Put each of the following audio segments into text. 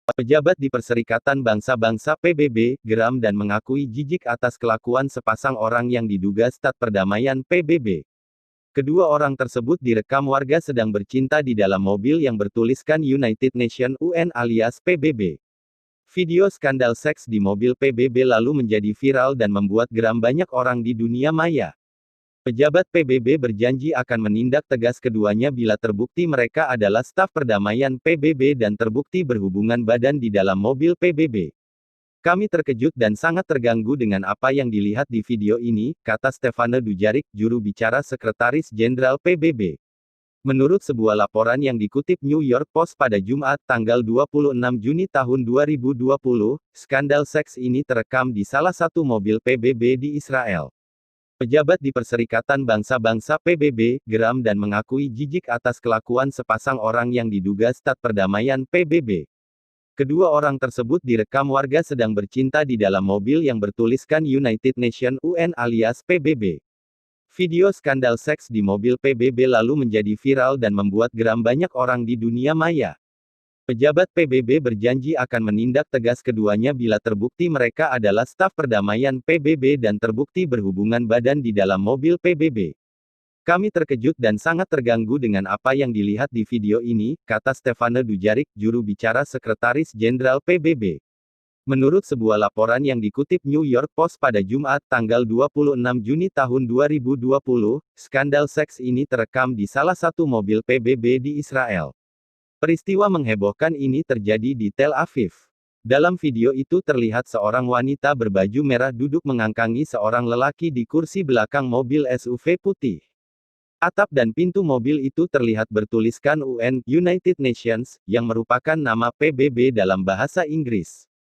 Pejabat di Perserikatan Bangsa-Bangsa PBB, geram dan mengakui jijik atas kelakuan sepasang orang yang diduga staf perdamaian PBB. Kedua orang tersebut direkam warga sedang bercinta di dalam mobil yang bertuliskan United Nations UN alias PBB. Video skandal seks di mobil PBB lalu menjadi viral dan membuat geram banyak orang di dunia maya. Pejabat PBB berjanji akan menindak tegas keduanya bila terbukti mereka adalah staf perdamaian PBB dan terbukti berhubungan badan di dalam mobil PBB. Kami terkejut dan sangat terganggu dengan apa yang dilihat di video ini, kata Stéphane Dujarric, juru bicara Sekretaris Jenderal PBB. Menurut sebuah laporan yang dikutip New York Post pada Jumat, tanggal 26 Juni tahun 2020, skandal seks ini terekam di salah satu mobil PBB di Israel. Pejabat di Perserikatan Bangsa-Bangsa PBB, geram dan mengakui jijik atas kelakuan sepasang orang yang diduga staf perdamaian PBB. Kedua orang tersebut direkam warga sedang bercinta di dalam mobil yang bertuliskan United Nations UN alias PBB. Video skandal seks di mobil PBB lalu menjadi viral dan membuat geram banyak orang di dunia maya. Pejabat PBB berjanji akan menindak tegas keduanya bila terbukti mereka adalah staf perdamaian PBB dan terbukti berhubungan badan di dalam mobil PBB. Kami terkejut dan sangat terganggu dengan apa yang dilihat di video ini, kata Stéphane Dujarric, juru bicara Sekretaris Jenderal PBB. Menurut sebuah laporan yang dikutip New York Post pada Jumat, tanggal 26 Juni tahun 2020, skandal seks ini terekam di salah satu mobil PBB di Israel. Peristiwa menghebohkan ini terjadi di Tel Aviv. Dalam video itu terlihat seorang wanita berbaju merah duduk mengangkangi seorang lelaki di kursi belakang mobil SUV putih. Atap dan pintu mobil itu terlihat bertuliskan UN, United Nations, yang merupakan nama PBB dalam bahasa Inggris.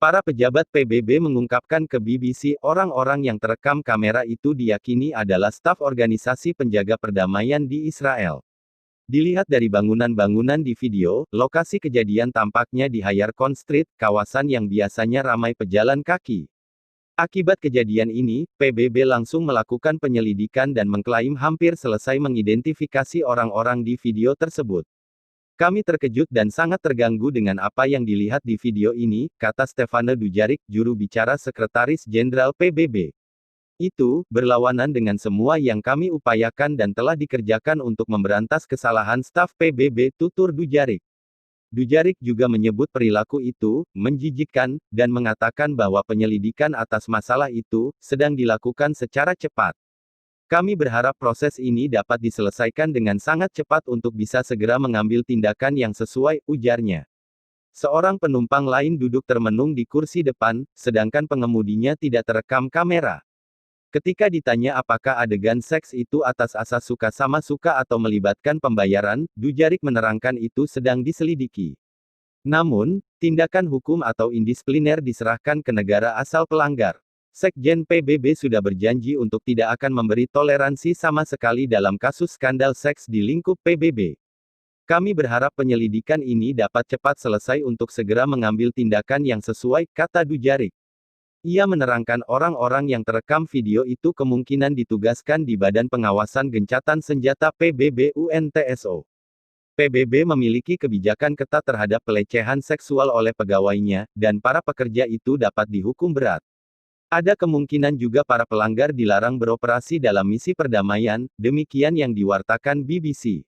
Para pejabat PBB mengungkapkan ke BBC, orang-orang yang terekam kamera itu diyakini adalah staf organisasi penjaga perdamaian di Israel. Dilihat dari bangunan-bangunan di video, lokasi kejadian tampaknya di Hayarkon Street, kawasan yang biasanya ramai pejalan kaki. Akibat kejadian ini, PBB langsung melakukan penyelidikan dan mengklaim hampir selesai mengidentifikasi orang-orang di video tersebut. Kami terkejut dan sangat terganggu dengan apa yang dilihat di video ini, kata Stéphane Dujarric, juru bicara Sekretaris Jenderal PBB. Itu berlawanan dengan semua yang kami upayakan dan telah dikerjakan untuk memberantas kesalahan staf PBB, tutur Dujarric. Dujarric juga menyebut perilaku itu menjijikkan dan mengatakan bahwa penyelidikan atas masalah itu sedang dilakukan secara cepat. Kami berharap proses ini dapat diselesaikan dengan sangat cepat untuk bisa segera mengambil tindakan yang sesuai, ujarnya. Seorang penumpang lain duduk termenung di kursi depan, sedangkan pengemudinya tidak terekam kamera. Ketika ditanya apakah adegan seks itu atas asas suka sama suka atau melibatkan pembayaran, Dujarric menerangkan itu sedang diselidiki. Namun, tindakan hukum atau indisipliner diserahkan ke negara asal pelanggar. Sekjen PBB sudah berjanji untuk tidak akan memberi toleransi sama sekali dalam kasus skandal seks di lingkup PBB. Kami berharap penyelidikan ini dapat cepat selesai untuk segera mengambil tindakan yang sesuai, kata Dujarric. Ia menerangkan orang-orang yang terekam video itu kemungkinan ditugaskan di Badan Pengawasan Gencatan Senjata PBB UNTSO. PBB memiliki kebijakan ketat terhadap pelecehan seksual oleh pegawainya, dan para pekerja itu dapat dihukum berat. Ada kemungkinan juga para pelanggar dilarang beroperasi dalam misi perdamaian, demikian yang diwartakan BBC.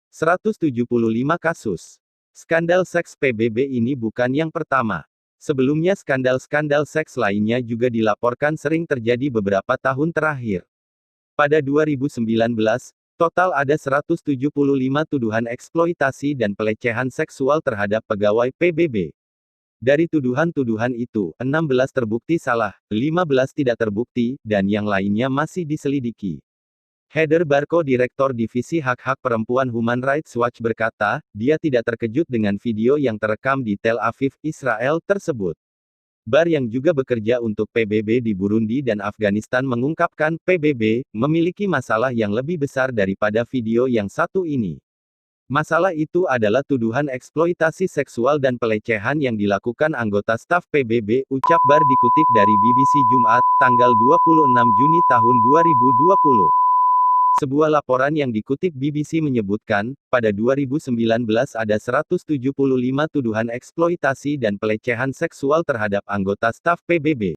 175 kasus. Skandal seks PBB ini bukan yang pertama. Sebelumnya skandal-skandal seks lainnya juga dilaporkan sering terjadi beberapa tahun terakhir. Pada 2019, total ada 175 tuduhan eksploitasi dan pelecehan seksual terhadap pegawai PBB. Dari tuduhan-tuduhan itu, 16 terbukti salah, 15 tidak terbukti, dan yang lainnya masih diselidiki. Heather Barko, Direktur Divisi Hak-Hak Perempuan Human Rights Watch berkata, dia tidak terkejut dengan video yang terekam di Tel Aviv, Israel, tersebut. Bar yang juga bekerja untuk PBB di Burundi dan Afghanistan mengungkapkan, PBB memiliki masalah yang lebih besar daripada video yang satu ini. Masalah itu adalah tuduhan eksploitasi seksual dan pelecehan yang dilakukan anggota staf PBB, ucap Bar dikutip dari BBC Jumat, tanggal 26 Juni tahun 2020. Sebuah laporan yang dikutip BBC menyebutkan, pada 2019 ada 175 tuduhan eksploitasi dan pelecehan seksual terhadap anggota staf PBB.